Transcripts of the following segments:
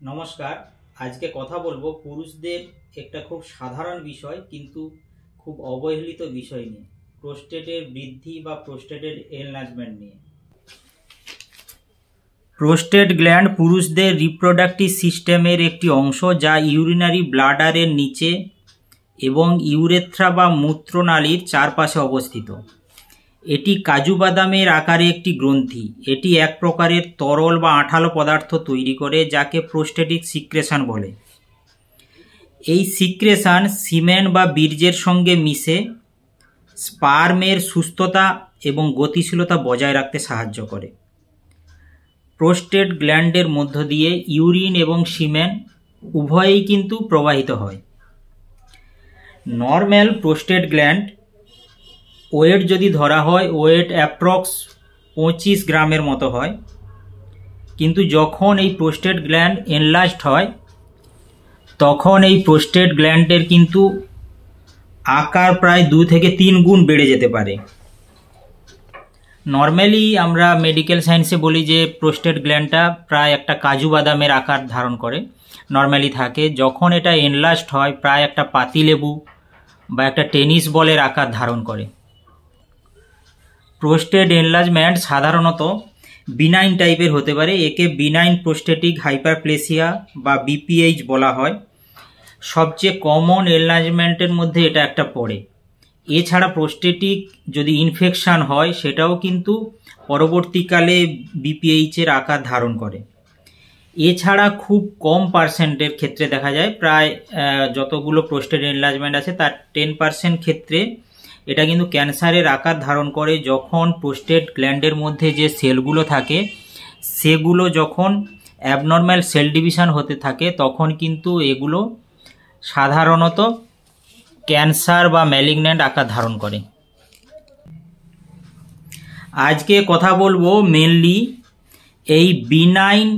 নমস্কার। আজকে কথা বলবো পুরুষদের একটা খুব সাধারণ বিষয় কিন্তু খুব অবহেলিত বিষয় নিয়ে, প্রোস্টেটের বৃদ্ধি বা প্রোস্টেটের এনলার্জমেন্ট নিয়ে। প্রোস্টেট গ্ল্যান্ড পুরুষদের রিপ্রোডাক্টিভ সিস্টেমের একটি অংশ যা ইউরিনারি ব্লাডারের নিচে এবং ইউরেথ্রা বা মূত্রনালীর চারপাশে অবস্থিত। এটি কাজু বাদামের আকারে একটি গ্রন্থি। এটি এক প্রকারের তরল বা আঠালো পদার্থ তৈরি করে যাকে প্রোস্টেটিক সিক্রেশন বলে। এই সিক্রেশন সিমেন বা বীর্যের সঙ্গে মিশে স্পার্মের সুস্থতা এবং গতিশীলতা বজায় রাখতে সাহায্য করে। প্রোস্টেট গ্ল্যান্ডের মধ্য দিয়ে ইউরিন এবং সিমেন উভয়ই কিন্তু প্রবাহিত হয়। নর্মাল প্রোস্টেট গ্ল্যান্ড ওয়েট যদি ধরা হয়, ওয়েট অ্যাপ্রক্স 25 গ্রামের মতো হয়, কিন্তু যখন এই প্রোস্টেট গ্ল্যান্ড এনলার্জড হয় তখন এই প্রোস্টেট গ্ল্যান্ডের কিন্তু আকার প্রায় 2 থেকে 3 গুণ বেড়ে যেতে পারে। নর্মালি আমরা মেডিকেল সায়েন্সে বলি যে প্রোস্টেট গ্ল্যান্ডটা প্রায় একটা কাজু বাদামের আকার ধারণ করে, নর্মালি থাকে। যখন এটা এনলার্জড হয় প্রায় একটা পাতিলেবু বা একটা টেনিস বলের আকার ধারণ করে। প্রোস্টেট এনলার্জমেন্ট সাধারণত বিনাইন টাইপের হতে পারে। একে বিনাইন প্রোস্টেটিক হাইপারপ্লেসিয়া বা বিপিএইচ বলা হয়। সবচেয়ে কমন এনলার্জমেন্টের মধ্যে এটা একটা পড়ে। এছাড়া প্রোস্টেটিক যদি ইনফেকশন হয় সেটাও কিন্তু পরবর্তীকালে বিপিএইচের আকার ধারণ করে। এছাড়া খুব কম পার্সেন্টের ক্ষেত্রে দেখা যায়, প্রায় যতগুলো প্রোস্টেট এনলার্জমেন্ট আছে তার 10% ক্ষেত্রে এটা কিন্তু ক্যান্সারের আকার ধারণ করে, যখন প্রোস্টেট গ্ল্যান্ডের মধ্যে যে সেলগুলো থাকে সেগুলো যখন অ্যাবনর্ম্যাল সেল ডিভিশন হতে থাকে তখন কিন্তু এগুলো সাধারণত ক্যান্সার বা ম্যালিগন্যান্ট আকার ধারণ করে। আজকে কথা বলবো মেনলি এই বিনাইন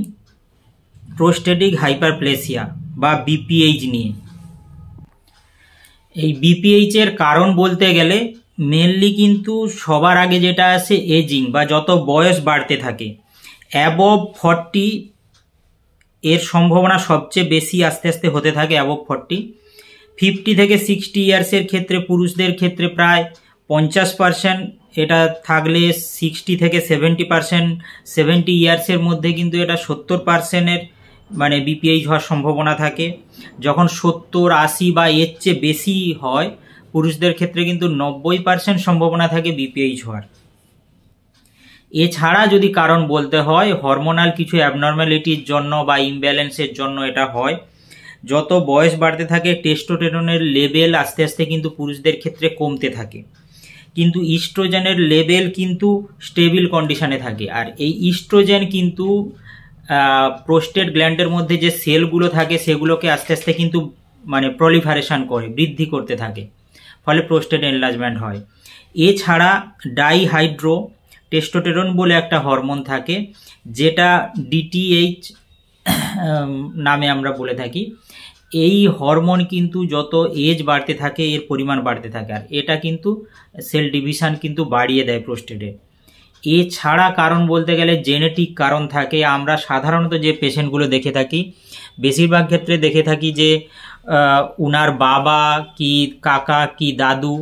প্রোস্টেটিক হাইপারপ্লেসিয়া বা বিপিএইচ নিয়ে। এই বিপিএইচের কারণ বলতে গেলে মেনলি কিন্তু সবার আগে যেটা আসে এজিং বা যত বয়স বাড়তে থাকে, অ্যাবভ 40 এর সম্ভাবনা সবচেয়ে বেশি আস্তে আস্তে হতে থাকে। অ্যাবভ 50 থেকে 60 ইয়ার্সের ক্ষেত্রে পুরুষদের ক্ষেত্রে প্রায় 50%, এটা থাকলে 60 থেকে 70%, 70 ইয়ার্সের মধ্যে কিন্তু এটা 70%-এর মানে বিপিএইচ হওয়ার সম্ভাবনা থাকে। যখন 70, 80 বা এর চেয়ে বেশি হয় পুরুষদের ক্ষেত্রে কিন্তু 90% সম্ভাবনা থাকে বিপিএইচ হওয়ার। এছাড়া যদি কারণ বলতে হয়, হরমোনাল কিছু অ্যাবনর্ম্যালিটির জন্য বা ইমব্যালেন্সের জন্য এটা হয়। যত বয়স বাড়তে থাকে টেস্টোস্টেরনের লেভেল আস্তে আস্তে কিন্তু পুরুষদের ক্ষেত্রে কমতে থাকে, কিন্তু ইস্ট্রোজেনের লেভেল কিন্তু স্টেবল কন্ডিশনে থাকে। আর এই ইস্ট্রোজেন কিন্তু প্রোস্টেট গ্ল্যান্ডের মধ্যে যে সেলগুলো থাকে সেগুলোকে আস্তে আস্তে কিন্তু মানে প্রলিফারেশন করে, বৃদ্ধি করতে থাকে, ফলে প্রোস্টেট এনলার্জমেন্ট হয়। এছাড়া ডাইহাইড্রো টেস্টোস্টেরন বলে একটা হরমোন থাকে যেটা ডিটিএইচ নামে আমরা বলে থাকি। এই হরমোন কিন্তু যত এজ বাড়তে থাকে এর পরিমাণ বাড়তে থাকে, আর এটা কিন্তু সেল ডিভিশন কিন্তু বাড়িয়ে দেয় প্রোস্টেটে। এছাড়া কারণ বলতে গেলে জেনেটিক কারণ থাকে। আমরা সাধারণত যে পেশেন্টগুলো দেখে থাকি বেশিরভাগ ক্ষেত্রে দেখে থাকি যে উনার বাবা কি কাকা কি দাদু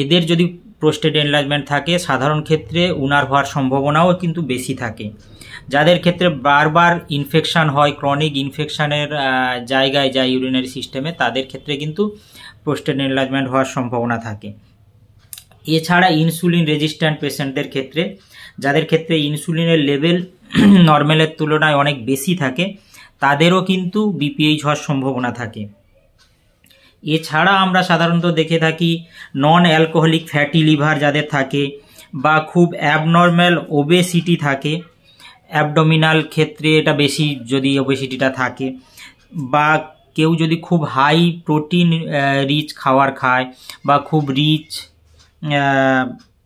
এদের যদি প্রোস্টেট এনলার্জমেন্ট থাকে সাধারণ ক্ষেত্রে উনার হওয়ার সম্ভাবনাও কিন্তু বেশি থাকে। যাদের ক্ষেত্রে বারবার ইনফেকশান হয়, ক্রনিক ইনফেকশানের জায়গায় যায় ইউরিনারি সিস্টেমে, তাদের ক্ষেত্রে কিন্তু প্রোস্টেট এনলার্জমেন্ট হওয়ার সম্ভাবনা থাকে। এছাড়া ইনসুলিন রেজিস্ট্যান্ট পেশেন্টদের ক্ষেত্রে, যাদের ক্ষেত্রে ইনসুলিনের লেভেল নর্মালের তুলনায় অনেক বেশি থাকে, তাদেরও কিন্তু বিপিএইচ হওয়ার সম্ভাবনা থাকে। এছাড়া আমরা সাধারণত দেখে থাকি নন অ্যালকোহলিক ফ্যাটি লিভার যাদের থাকে, বা খুব অ্যাবনর্ম্যাল ওবেসিটি থাকে, অ্যাবডোমিনাল ক্ষেত্রে এটা বেশি যদি ওবেসিটিটা থাকে, বা কেউ যদি খুব হাই প্রোটিন রিচ খাবার খায় বা খুব রিচ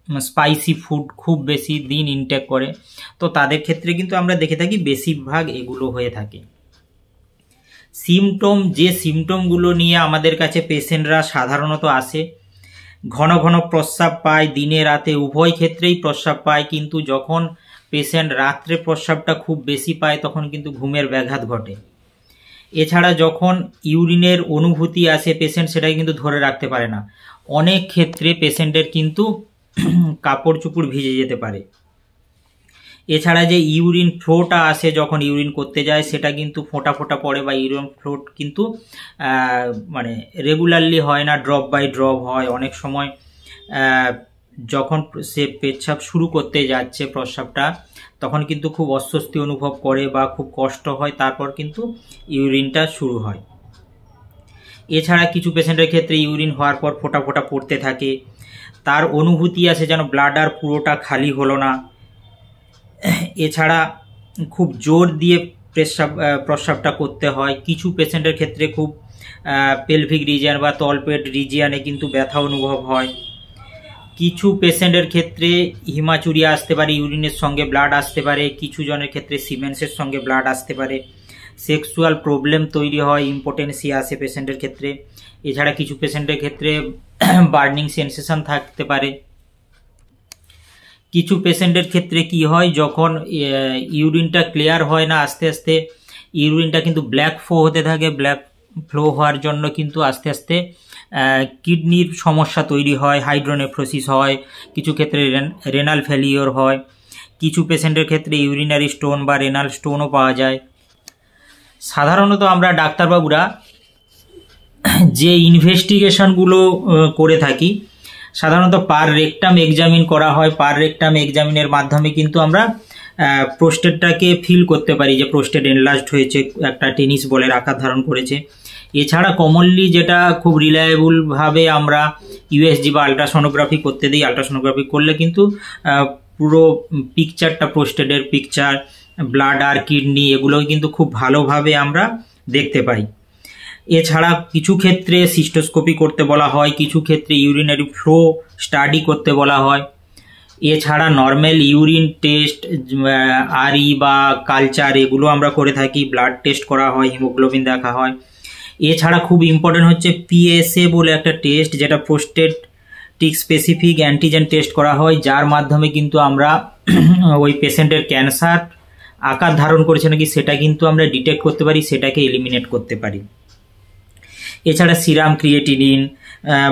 স্পাইসি ফুড খুব বেশি দিন ইনটেক করে, তো তাদের ক্ষেত্রে কিন্তু আমরা দেখে থাকি বেশিরভাগ এগুলো হয়ে থাকে। যে সিমটমগুলো নিয়ে আমাদের কাছে পেশেন্টরা সাধারণত আসে, ঘন ঘন প্রস্রাব পায়, দিনে রাতে উভয় ক্ষেত্রেই প্রস্রাব পায়, কিন্তু যখন পেশেন্ট রাত্রে প্রস্রাবটা খুব বেশি পায় তখন কিন্তু ঘুমের ব্যাঘাত ঘটে। এছাড়া যখন ইউরিনের অনুভূতি আসে পেশেন্ট সেটাকে কিন্তু ধরে রাখতে পারে না, অনেক ক্ষেত্রে পেশেন্টের কিন্তু কাপড় চোপড় ভিজে যেতে পারে। এছাড়া যে ইউরিন ফ্লোটা আসে যখন ইউরিন করতে যায় সেটা কিন্তু ফোঁটা ফোঁটা পড়ে বা ইউরিন ফ্লো কিন্তু মানে রেগুলারলি হয় না, ড্রপ বাই ড্রপ হয়। অনেক সময় যখন সে পেচ্ছাপ শুরু করতে যাচ্ছে প্রস্রাবটা তখন কিন্তু খুব অস্বস্তি অনুভব করে বা খুব কষ্ট হয়, তারপর কিন্তু ইউরিনটা শুরু হয়। এছাড়া কিছু পেশেন্টের ক্ষেত্রে ইউরিন হওয়ার পর ফোঁটা ফোঁটা পড়তে থাকে, তার অনুভূতি আছে যেন ব্লাডার পুরোটা খালি হলো না। এছাড়া খুব জোর দিয়ে প্রস্রাবটা করতে হয়। কিছু পেশেন্টের ক্ষেত্রে খুব পেলভিক রিজিয়ান বা তলপেট রিজিয়ানে কিন্তু ব্যথা অনুভব হয়। কিছু পেশেন্টের ক্ষেত্রে হিমাচুরিয়া আসতে পারে, ইউরিনের সঙ্গে ব্লাড আসতে পারে। কিছু জনের ক্ষেত্রে সিমেন্সের সঙ্গে ব্লাড আসতে পারে। সেক্সুয়াল প্রবলেম তৈরি হয়, ইম্পোটেন্সি আসে পেশেন্টের ক্ষেত্রে। এছাড়া কিছু পেশেন্টের ক্ষেত্রে বার্নিং সেন্সেশন থাকতে পারে। কিছু পেশেন্টের ক্ষেত্রে কি হয়, যখন ইউরিনটা ক্লিয়ার হয় না, আস্তে আস্তে ইউরিনটা কিন্তু ব্ল্যাক ফ্লো হতে থাকে। ব্ল্যাক ফ্লো হওয়ার জন্য কিন্তু আস্তে আস্তে কিডনির সমস্যা তৈরি হয়, হাইড্রোনেফ্রোসিস হয়, কিছু ক্ষেত্রে রেনাল ফেলিওর হয়। কিছু পেশেন্টের ক্ষেত্রে ইউরিনারি স্টোন বা রেনাল স্টোনও পাওয়া যায়। সাধারণত আমরা ডাক্তারবাবুরা যে ইনভেস্টিগেশনগুলো করে থাকি, সাধারণত পার রেকটাম এক্সামিন করা হয়। পার রেকটাম এক্সামিনের মাধ্যমে কিন্তু আমরা প্রোস্টেটটাকে ফিল করতে পারি যে প্রোস্টেট এনলার্জড হয়েছে, একটা টেনিস বলের আকার ধারণ করেছে। এছাড়া কমনলি যেটা খুব রিলায়েবলভাবে আমরা ইউএসজি বা আলট্রাসোনোগ্রাফি করতে দিই, আলট্রাসোনোগ্রাফি করলে কিন্তু পুরো পিকচারটা, প্রোস্টেটের পিকচার, ব্লাড আর কিডনি এগুলো কিন্তু খুব ভালোভাবে আমরা দেখতে পাই। এছাড়া কিছু ক্ষেত্রে সিস্টোস্কোপি করতে বলা হয়, কিছু ক্ষেত্রে ইউরিনারি ফ্লো স্টাডি করতে বলা হয়। এছাড়া নর্মাল ইউরিন টেস্ট, আরই বা কালচার এগুলো আমরা করে থাকি। ব্লাড টেস্ট করা হয়, হিমোগ্লোবিন দেখা হয়। এছাড়া খুব ইম্পর্টেন্ট হচ্ছে পিএসএ বলে একটা টেস্ট, যেটা প্রোস্টেটিক স্পেসিফিক অ্যান্টিজেন টেস্ট করা হয়, যার মাধ্যমে কিন্তু আমরা ওই পেশেন্টের ক্যান্সার আকার ধারণ করেছে নাকি সেটা কিন্তু আমরা ডিটেক্ট করতে পারি, সেটাকে এলিমিনেট করতে পারি। এছাড়া serum creatinine,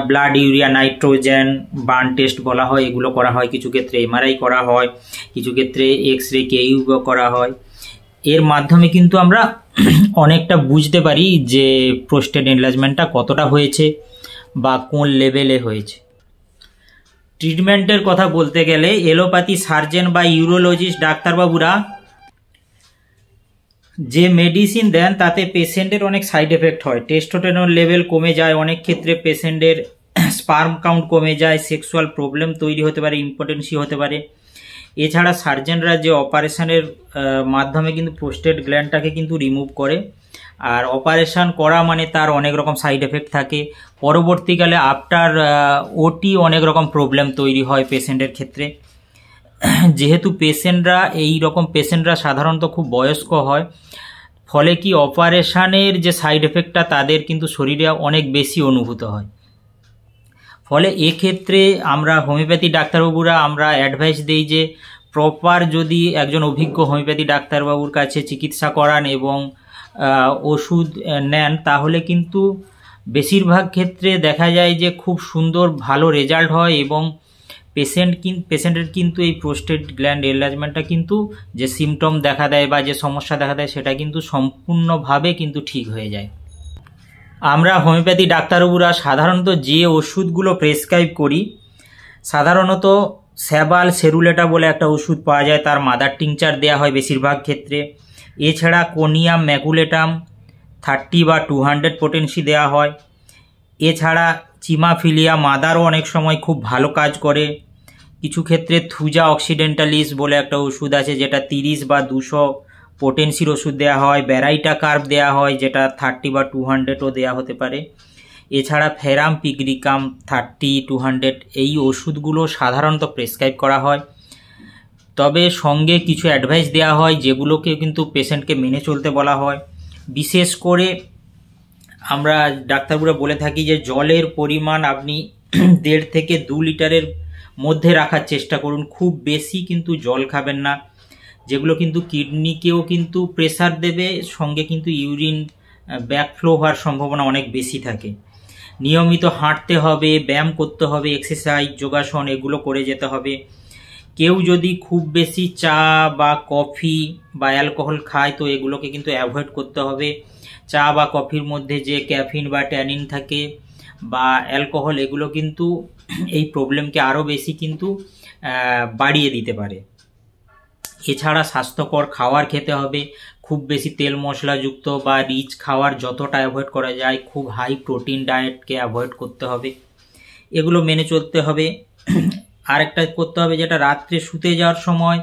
blood urea nitrogen burn test বলা হয়, এগুলো করা হয়। কিছু ক্ষেত্রে এমআরআই করা হয়, কিছু ক্ষেত্রে এক্স রে কেইউ করা হয়। এর মাধ্যমে কিন্তু আমরা অনেকটা বুঝতে পারি যে প্রোস্টেট এনলার্জমেন্টটা কতটা হয়েছে বা কোন লেভেলে হয়েছে। ট্রিটমেন্টের কথা বলতে গেলে এলোপ্যাথি সার্জন বা ইউরোলজিস্ট ডাক্তারবাবুরা যে মেডিসিন দেন তাতে পেশেন্টের অনেক সাইড এফেক্ট হয়। টেস্টোস্টেরন লেভেল কমে যায়, অনেক ক্ষেত্রে পেশেন্টের স্পার্ম কাউন্ট কমে যায়, সেক্সুয়াল প্রবলেম তৈরি হতে পারে, ইম্পোটেন্সি হতে পারে। এছাড়া সার্জনরা যে অপারেশনের মাধ্যমে কিন্তু প্রোস্টেট গ্ল্যান্ডটাকে কিন্তু রিমুভ করে, আর অপারেশন করা মানে তার অনেক রকম সাইড এফেক্ট থাকে। পরবর্তীকালে আফটার ওটি অনেক রকম প্রবলেম তৈরি হয় পেশেন্টের ক্ষেত্রে। যেহেতু পেশেন্টরা সাধারণত খুব বয়স্ক হয়, ফলে কি অপারেশনের যে সাইড এফেক্টটা তাদের কিন্তু শরীরে অনেক বেশি অনুভূত হয়। ফলে এক্ষেত্রে আমরা হোমিওপ্যাথি ডাক্তারবাবুরা আমরা অ্যাডভাইস দিই যে প্রপার যদি একজন অভিজ্ঞ হোমিওপ্যাথি ডাক্তারবাবুর কাছে চিকিৎসা করান এবং ওষুধ নেন, তাহলে কিন্তু বেশিরভাগ ক্ষেত্রে দেখা যায় যে খুব সুন্দর ভালো রেজাল্ট হয় এবং পেশেন্টের কিন্তু এই প্রোস্টেট গ্ল্যান্ড এনলার্জমেন্টটা কিন্তু যে সিমটম দেখা দেয় বা যে সমস্যা দেখা দেয় সেটা কিন্তু সম্পূর্ণভাবে কিন্তু ঠিক হয়ে যায়। আমরা হোমিওপ্যাথি ডাক্তারবাবুরা সাধারণত যে ওষুধগুলো প্রেসক্রাইব করি, সাধারণত স্যাবাল সেরুলেটা বলে একটা ওষুধ পাওয়া যায়, তার মাদার টিংচার দেওয়া হয় বেশিরভাগ ক্ষেত্রে। এছাড়া কোনিয়াম ম্যাকুলেটাম 30 বা 200 পোটেন্সি দেওয়া হয়। এছাড়া চিমাফিলিয়া মাদারও অনেক সময় খুব ভালো কাজ করে। কিছু ক্ষেত্রে থুজা অক্সিডেন্টালিস বলে একটা ওষুধ আছে যেটা 30 বা 200 পোটেন্সির ওষুধ দেওয়া হয়। ব্যারাইটা কার্ভ দেওয়া হয় যেটা 30 বা 200ও দেওয়া হতে পারে। এছাড়া ফেরাম পিগ্রিকাম 30, 200 এই ওষুধগুলো সাধারণত প্রেসক্রাইব করা হয়। তবে সঙ্গে কিছু অ্যাডভাইস দেওয়া হয় যেগুলোকে কিন্তু পেশেন্টকে মেনে চলতে বলা হয়। বিশেষ করে আমরা ডাক্তারবাবুরা বলে থাকি যে জলের পরিমাণ আপনি 1.5 থেকে 2 লিটারের মধ্যে রাখার চেষ্টা করুন। খুব বেশি কিন্তু জল খাবেন না, যেগুলো কিন্তু কিডনিকেও কিন্তু প্রেসার দেবে, সঙ্গে কিন্তু ইউরিন ব্যাকফ্লো হওয়ার সম্ভাবনা অনেক বেশি থাকে। নিয়মিত হাঁটতে হবে, ব্যায়াম করতে হবে, এক্সারসাইজ, যোগাসন এগুলো করে যেতে হবে। কেউ যদি খুব বেশি চা বা কফি বা অ্যালকোহল খায় তো এগুলোকে কিন্তু অ্যাভয়েড করতে হবে। চা বা কফির মধ্যে যে ক্যাফিন বা ট্যানিন থাকে বা অ্যালকোহল, এগুলো কিন্তু এই প্রবলেমকে আরও বেশি কিন্তু বাড়িয়ে দিতে পারে। এছাড়া স্বাস্থ্যকর খাবার খেতে হবে, খুব বেশি তেল মশলাযুক্ত বা রিচ খাবার যতটা অ্যাভয়েড করা যায়, খুব হাই প্রোটিন ডায়েটকে অ্যাভয়েড করতে হবে। এগুলো মেনে চলতে হবে। আরেকটা করতে হবে যেটা, রাত্রে শুতে যাওয়ার সময়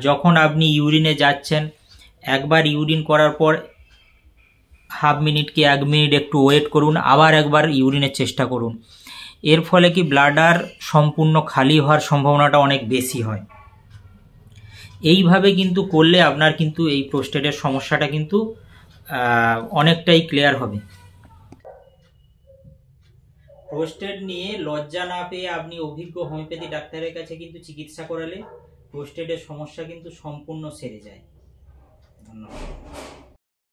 যখন আপনি ইউরিনে যাচ্ছেন, একবার ইউরিন করার পর হাফ মিনিট কি 1 মিনিট একটু ওয়েট করুন, আবার একবার ইউরিনের চেষ্টা করুন। এর ফলে কি ব্লাডার সম্পূর্ণ খালি হওয়ার সম্ভাবনাটা অনেক বেশি হয়। এইভাবে কিন্তু করলে আপনার কিন্তু এই প্রোস্টেটের সমস্যাটা কিন্তু অনেকটাই ক্লিয়ার হবে। প্রোস্টেট নিয়ে লজ্জা না পেয়ে আপনি অভিজ্ঞ হোমিওপ্যাথি ডাক্তারের কাছে কিন্তু চিকিৎসা করালে প্রোস্টেটের সমস্যা কিন্তু সম্পূর্ণ সেরে যায়। ধন্যবাদ।